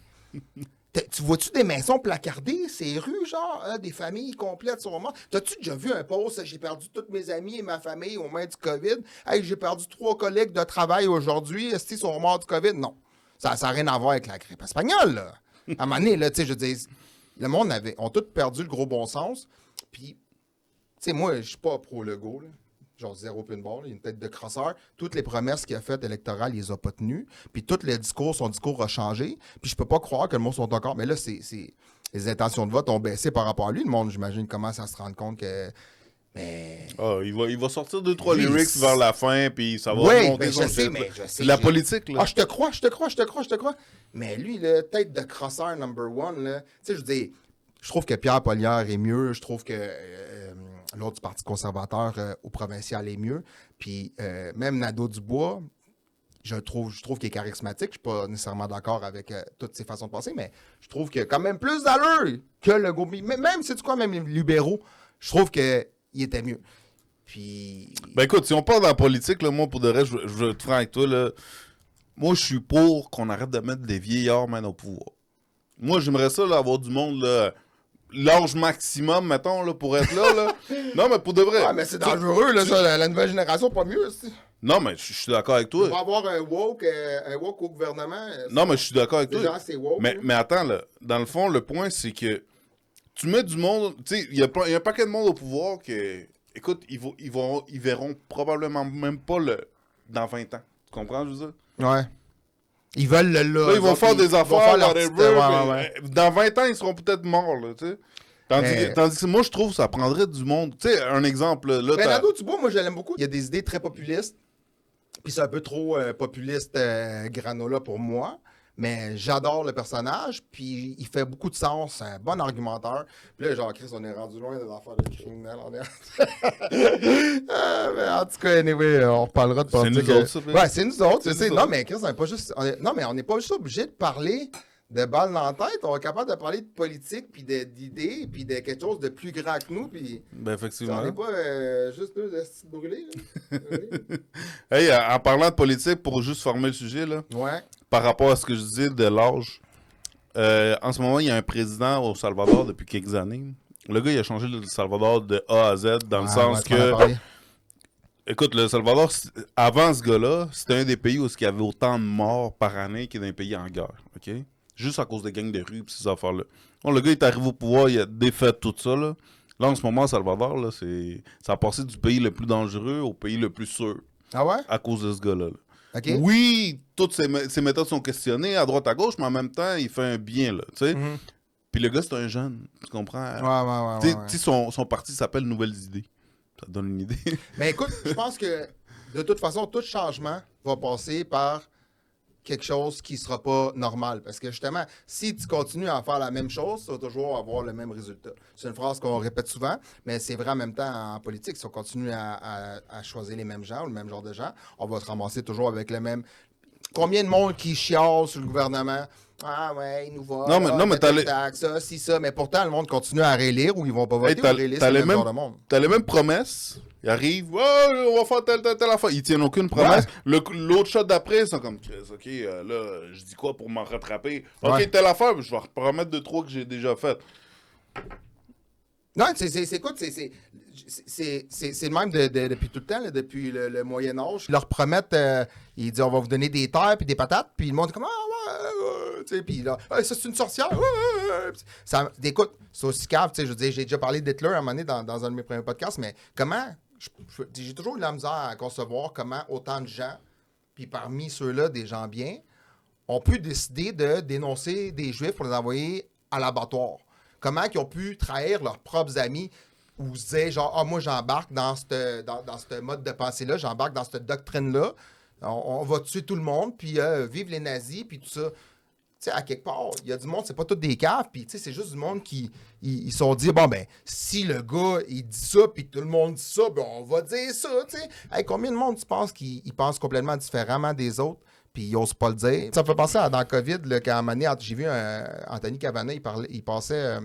Tu vois-tu des maisons placardées, ces rues, genre, des familles complètes sont mortes? T'as-tu déjà vu un post, j'ai perdu tous mes amis et ma famille au moins du COVID? Hey, j'ai perdu 3 collègues de travail aujourd'hui, est-ce qu'ils sont morts du COVID? Non. Ça n'a rien à voir avec la grippe espagnole, là. À un moment donné, là, tu sais, je dis, le monde ont tous perdu le gros bon sens. Puis, tu sais, moi, je suis pas pro-Legault, là. Genre zéro pinball, il a une tête de crosseur. Toutes les promesses qu'il a faites électorales, il les a pas tenues. Puis tous les discours, son discours a changé. Puis je peux pas croire que le monde sont encore... Mais là, les intentions de vote ont baissé par rapport à lui. Le monde, j'imagine, commence à se rendre compte que... Mais... Ah, il va sortir 2-3 lyrics vers la fin, puis ça va monter son je sais, shit, mais je sais. la politique, là. Ah, je te crois. Mais lui, là, tête de crosseur number one, là... Tu sais, je veux dire, je trouve que Pierre Poilievre est mieux. Je trouve que... l'autre du Parti conservateur au provincial est mieux. Puis même Nadeau-Dubois, je trouve qu'il est charismatique. Je ne suis pas nécessairement d'accord avec toutes ses façons de penser, mais je trouve qu'il y a quand même plus d'allure que le Legault. Même, sais-tu quoi, même les libéraux, je trouve qu'il était mieux. Puis... Ben écoute, si on parle dans la politique, là, moi, pour de reste, je veux être franc avec toi, là. Moi, je suis pour qu'on arrête de mettre des vieillards maintenant au pouvoir. Moi, j'aimerais ça, là, avoir du monde, là... L'âge maximum, mettons, là, pour être là, là. Non, mais pour de vrai. Ouais, mais c'est dangereux, là, ça. La nouvelle génération, pas mieux, aussi. Non, mais je suis d'accord avec toi. On va avoir un woke au gouvernement. Non, mais je suis d'accord avec toi. Déjà, c'est woke. Mais attends, là. Dans le fond, le point, c'est que tu mets du monde... Tu sais, il y a un paquet de monde au pouvoir que... Écoute, ils verront probablement même pas dans 20 ans. Tu comprends, je veux dire? Ouais. Ils veulent le là. Là, ils vont faire des affaires, ouais. Dans 20 ans, ils seront peut-être morts, là, tu sais. Tandis que moi, je trouve que ça prendrait du monde. Tu sais, un exemple, là... Mais Nadeau-Dubois, moi, je l'aime beaucoup. Il y a des idées très populistes. Puis c'est un peu trop populiste granola pour moi. Mais j'adore le personnage, puis il fait beaucoup de sens, c'est un bon argumentaire. Puis là, genre, Chris, on est rendu loin des affaires de criminels. Mais en tout cas, anyway, on reparlera de politique. C'est nous autres, ça, ouais, c'est nous autres, c'est nous Non, autres. mais Chris, on n'est pas juste obligé de parler de balles dans la tête. On est capable de parler de politique, puis d'idées, puis de quelque chose de plus grand que nous, puis... Ben, effectivement. On n'est pas juste deux estis brûlés, là. Hey, en parlant de politique, pour juste former le sujet, là, Ouais. par rapport à ce que je disais de l'âge, en ce moment, il y a un président au Salvador depuis quelques années. Le gars, il a changé le Salvador de A à Z, dans le sens que... Écoute, le Salvador, avant ce gars-là, c'était un des pays où il y avait autant de morts par année qu'il y a d'un pays en guerre, OK? Juste à cause des gangs de rue et ces affaires-là. Bon, le gars est arrivé au pouvoir, il a défait tout ça, là. Là, en ce moment, Salvador, là, ça a passé du pays le plus dangereux au pays le plus sûr. Ah ouais? À cause de ce gars-là. OK. Oui, toutes ses méthodes sont questionnées à droite à gauche, mais en même temps, il fait un bien, là, tu sais. Mhm. Puis le gars, c'est un jeune, tu comprends? Ouais. Tu sais, son parti s'appelle Nouvelles Idées. Ça te donne une idée. Mais écoute, je pense que de toute façon, tout changement va passer par quelque chose qui sera pas normal. Parce que justement, si tu continues à faire la même chose, tu vas toujours avoir le même résultat. C'est une phrase qu'on répète souvent, mais c'est vrai en même temps en politique. Si on continue à choisir les mêmes gens ou le même genre de gens, on va se ramasser toujours avec le même... Combien de monde qui chiale sur le gouvernement? Ah ouais, il nous va. Non, mais t'as les... ça, si ça. Mais pourtant, le monde continue à rélire ou ils vont pas voter ou rélire, c'est le même genre de monde. T'as les mêmes promesses. Ils arrivent, oh, on va faire telle affaire. Ils tiennent aucune promesse. Ouais. L'autre shot d'après, ils sont comme, OK, là, je dis quoi pour m'en rattraper? OK, Ouais. telle affaire, je vais repromettre de trois que j'ai déjà faites. Non, écoute, c'est le même depuis tout le temps, là, depuis le Moyen-Âge. Ils leur promettent, ils disent on va vous donner des terres puis des patates, puis le monde est comme tu sais, puis là, ça c'est une sorcière. Ça, écoute, c'est aussi cave, tu sais, je veux dire, j'ai déjà parlé d'Hitler à un moment donné dans un de mes premiers podcasts, mais comment, j'ai toujours eu de la misère à concevoir comment autant de gens, puis parmi ceux-là, des gens bien, ont pu décider de dénoncer des Juifs pour les envoyer à l'abattoir. Comment ils ont pu trahir leurs propres amis ou se dire genre, moi j'embarque dans ce mode de pensée-là, j'embarque dans cette doctrine-là, on va tuer tout le monde, puis vive les nazis, puis tout ça. Tu sais, à quelque part, il y a du monde, c'est pas tous des caves, puis tu sais, c'est juste du monde qui ils sont dit, bon ben, si le gars, il dit ça, puis tout le monde dit ça, ben on va dire ça, tu sais. Hey, combien de monde tu penses qui pense complètement différemment des autres? Puis ils n'osent pas le dire. Ça me fait penser dans le COVID, là, qu'à un moment donné, j'ai vu Anthony Cavana, il passait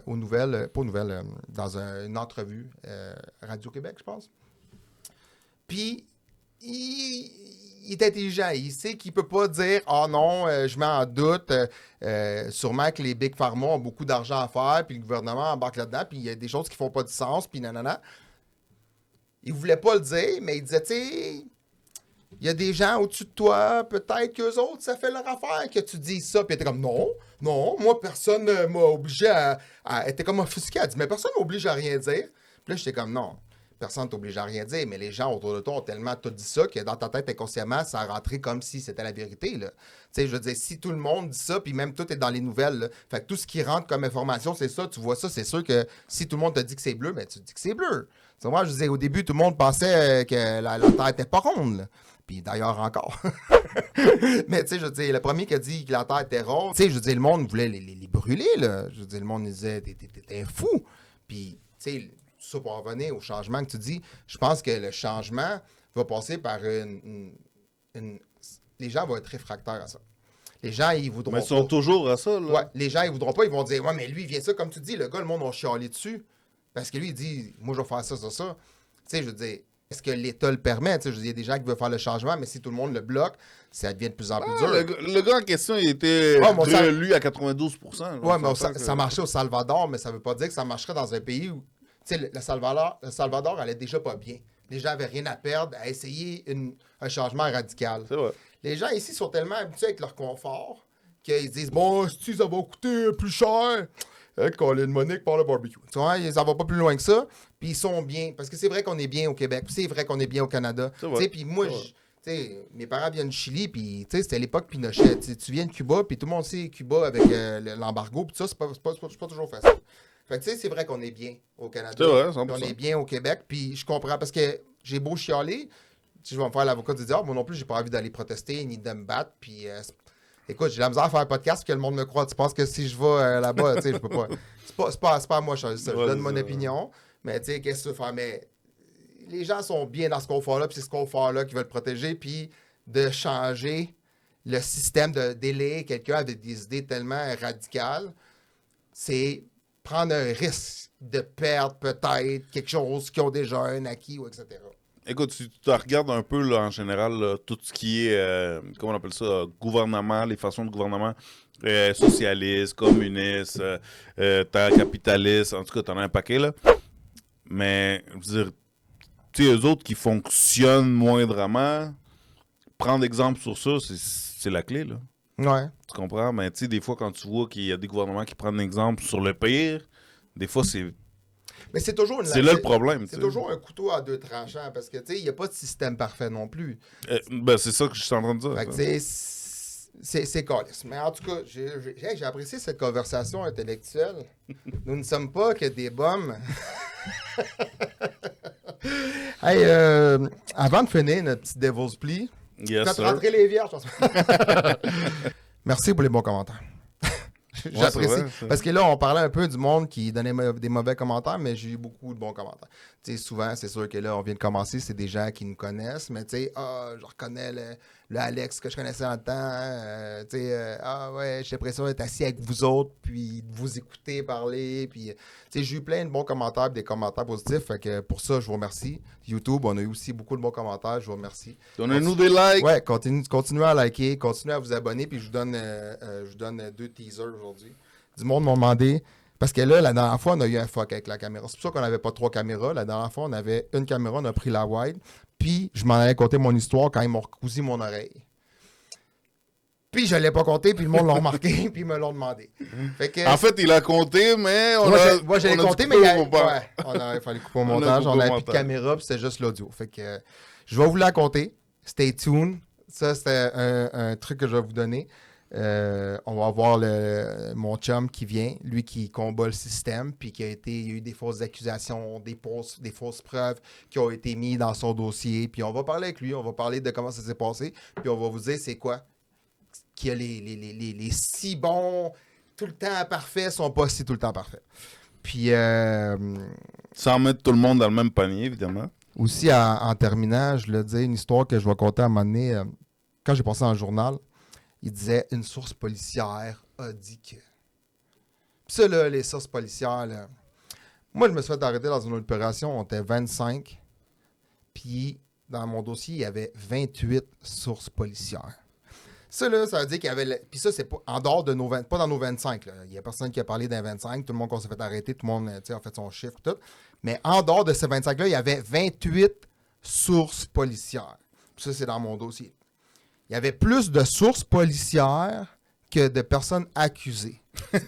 aux nouvelles, pas aux nouvelles, dans une entrevue Radio-Québec, je pense. Puis, il est intelligent. Il sait qu'il ne peut pas dire « Ah non, je mets en doute. Sûrement que les Big Pharma ont beaucoup d'argent à faire, puis le gouvernement embarque là-dedans, puis il y a des choses qui ne font pas de sens, puis nanana. » Il ne voulait pas le dire, mais il disait « Tu sais... Il y a des gens au-dessus de toi, peut-être qu'eux autres, ça fait leur affaire que tu dises ça. Puis elle était comme, non, moi, personne m'a obligé à... Elle était comme offusquée. Elle dit, mais personne m'oblige à rien dire. Puis là, j'étais comme, non, personne t'oblige à rien dire. Mais les gens autour de toi ont tellement tout dit ça que dans ta tête, inconsciemment, ça a rentré comme si c'était la vérité, là. Tu sais, je veux dire, si tout le monde dit ça, puis même tout est dans les nouvelles, là, fait que tout ce qui rentre comme information, c'est ça, tu vois ça, c'est sûr que si tout le monde te dit que c'est bleu, ben tu dis que c'est bleu. Tu vois, je disais, au début, tout le monde pensait que la Terre était pas ronde, là. Puis d'ailleurs encore. Mais tu sais, je veux dire, le premier qui a dit que la Terre était ronde, tu sais, je veux dire, le monde voulait les brûler, là. Je veux dire, le monde disait, t'es fou. Puis, tu sais, ça pour en revenir au changement que tu dis, je pense que le changement va passer par les gens vont être réfractaires à ça. Les gens, ils voudront pas. Mais ils sont toujours à ça, là. Ouais, les gens, ils voudront pas, ils vont dire, ouais, mais lui, il vient ça, comme tu dis, le gars, le monde va chialer dessus. Parce que lui, il dit, moi, je vais faire ça. Tu sais, je veux dire, est-ce que l'État le permet? Il y a des gens qui veulent faire le changement, mais si tout le monde le bloque, ça devient de plus en plus dur. Le gars en question, il était réélu à 92%. Oui, mais ça marchait au Salvador, mais ça ne veut pas dire que ça marcherait dans un pays où le Salvador allait déjà pas bien. Les gens n'avaient rien à perdre à essayer un changement radical. C'est vrai. Les gens ici sont tellement habitués avec leur confort qu'ils disent, bon, si ça va coûter plus cher. Colin Monique par le barbecue. Tu vois, ça va pas plus loin que ça. Puis ils sont bien. Parce que c'est vrai qu'on est bien au Québec. Puis c'est vrai qu'on est bien au Canada. Puis moi, mes parents viennent du Chili. Puis c'était l'époque Pinochet. Tu viens de Cuba. Puis tout le monde sait Cuba avec l'embargo. Puis ça, c'est pas toujours facile. Fait que c'est vrai qu'on est bien au Canada. C'est vrai, 100%. On est bien au Québec. Puis je comprends. Parce que j'ai beau chialer. je vais me faire l'avocat du diable. Moi non plus, j'ai pas envie d'aller protester ni de me battre. Puis, écoute, j'ai la misère à faire un podcast que le monde me croit. Tu penses que si je vais là-bas, tu sais, je peux pas. C'est pas à moi, ça. Je donne mon opinion. Mais, tu sais, qu'est-ce que tu veux faire? Mais les gens sont bien dans ce confort-là, puis c'est ce confort-là qu'ils veulent protéger. Puis, de changer le système, d'élire quelqu'un avec des idées tellement radicales, c'est prendre un risque de perdre peut-être quelque chose qu'ils ont déjà un acquis, ou etc. Écoute, si tu te regardes un peu là, en général, là, tout ce qui est, comment on appelle ça, gouvernement, les façons de gouvernement, socialiste, communiste, capitaliste, en tout cas, t'en as un paquet, là. Mais, je veux dire, tu sais, eux autres qui fonctionnent moindrement, prendre exemple sur ça, c'est la clé, là. Ouais. Tu comprends? Mais tu sais, des fois, quand tu vois qu'il y a des gouvernements qui prennent exemple sur le pire, des fois, c'est... Mais c'est toujours C'est là le problème. C'est toujours un couteau à deux tranchants parce que, tu sais, il n'y a pas de système parfait non plus. Ben, c'est ça que je suis en train de dire. Fait que, tu sais, c'est caliste. Mais en tout cas, j'ai apprécié cette conversation intellectuelle. Nous ne sommes pas que des bums. Hey, avant de finir notre petit Devil's Plea, Yes, faites rentrer les vierges. Merci pour les bons commentaires. J'apprécie. Ouais, parce que là, on parlait un peu du monde qui donnait des mauvais commentaires, mais j'ai eu beaucoup de bons commentaires. Tu sais, souvent, c'est sûr que là, on vient de commencer, c'est des gens qui nous connaissent, mais tu sais, je reconnais le Alex que je connaissais dans le temps. Tu sais, ouais, j'ai l'impression d'être assis avec vous autres, puis de vous écouter parler. Puis, tu sais, j'ai eu plein de bons commentaires, des commentaires positifs. Fait que pour ça, je vous remercie. YouTube, on a eu aussi beaucoup de bons commentaires. Je vous remercie. Donnez-nous des likes. Ouais, continuez à liker, continuez à vous abonner, puis je vous donne 2 teasers aujourd'hui. Du monde m'a demandé, parce que là, la dernière fois, on a eu un fuck avec la caméra. C'est pour ça qu'on n'avait pas 3 caméras. La dernière fois, on avait une caméra, on a pris la wide, puis je m'en allais compter mon histoire quand ils m'ont recousu mon oreille. Puis je ne l'ai pas compté, puis le monde l'a remarqué, puis ils me l'ont demandé. Fait que, En fait, il a compté, mais moi, je l'ai compté, mais il fallait couper au montage. On n'avait plus de caméra, puis c'était juste l'audio. Fait que je vais vous la compter. Stay tuned. Ça, c'était un truc que je vais vous donner. On va voir mon chum qui vient, lui qui combat le système, puis il y a eu des fausses accusations, des fausses preuves qui ont été mises dans son dossier. Puis on va parler avec lui, on va parler de comment ça s'est passé, puis on va vous dire c'est quoi. Qu'il y a les si bons, tout le temps parfaits, sont pas si tout le temps parfaits. Puis... sans mettre tout le monde dans le même panier, évidemment. Aussi, en terminant, je le dis, une histoire que je vais conter à un moment donné, quand j'ai passé dans le journal, il disait « Une source policière a dit que... » Puis ça, là, les sources policières, là... Moi, je me suis fait arrêter dans une opération, on était 25, puis dans mon dossier, il y avait 28 sources policières. Ça, là, ça veut dire qu'il y avait... Puis ça, c'est pas en dehors de nos... Pas dans nos 25, là. Il y a personne qui a parlé d'un 25. Tout le monde qu'on s'est fait arrêter, tout le monde a fait son chiffre, tout. Mais en dehors de ces 25-là, il y avait 28 sources policières. Puis ça, c'est dans mon dossier. Il y avait plus de sources policières que de personnes accusées.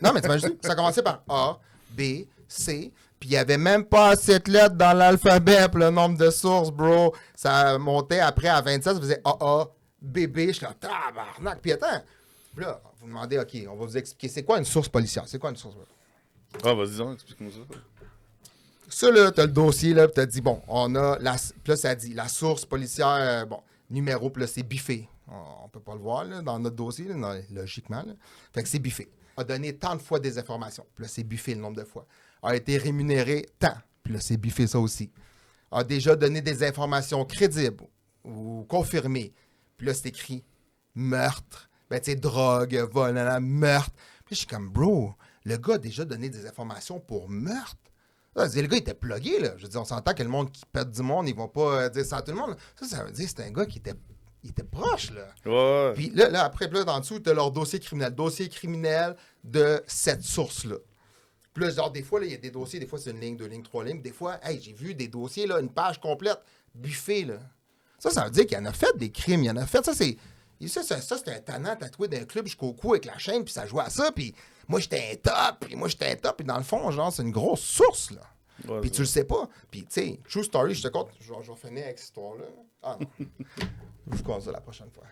Non, mais t'imagines, ça commençait par A, B, C... Puis il n'y avait même pas 7 lettres dans l'alphabet pour le nombre de sources, bro. Ça montait après à 27, ça faisait AA, BB. Je suis là, tabarnak. Puis attends. Puis là, vous demandez, OK, on va vous expliquer. C'est quoi une source policière? C'est quoi une source policière? Ah, vas-y, donc, explique-moi ça. Ça, là, t'as le dossier, là, puis t'as dit, bon, on a puis là, ça dit, la source policière, bon, numéro, puis là, c'est biffé. On peut pas le voir, là, dans notre dossier, là, logiquement, là. Fait que c'est biffé. A donné tant de fois des informations. Puis là, c'est biffé le nombre de fois. A été rémunéré tant. Puis là, c'est biffé ça aussi. A déjà donné des informations crédibles ou confirmées. Puis là, c'est écrit meurtre. Ben, tu sais, drogue, vol, meurtre. Puis là, je suis comme, bro, le gars a déjà donné des informations pour meurtre. Là, le gars, il était plugué, là. Je veux dire, on s'entend que le monde qui pète du monde, ils vont pas dire ça à tout le monde. Ça veut dire que c'est un gars qui était proche, là. Ouais. Puis là, après, là, en dessous, tu as leur dossier criminel. Dossier criminel de cette source-là. Puis là, genre, des fois, il y a des dossiers, des fois, c'est 1 ligne, 2 lignes, 3 lignes. Des fois, hey, j'ai vu des dossiers, là, une page complète, buffée, là. Ça veut dire qu'il en a fait des crimes. Il en a fait, ça, c'est un tannant tatoué d'un club jusqu'au cou avec la chaîne, puis ça jouait à ça, puis moi, j'étais un top, puis dans le fond, genre, c'est une grosse source, là. Ouais, puis tu le sais pas. Puis, tu sais, true story, je te compte, je vais finir avec cette histoire-là. Ah non. Je vous compte ça la prochaine fois.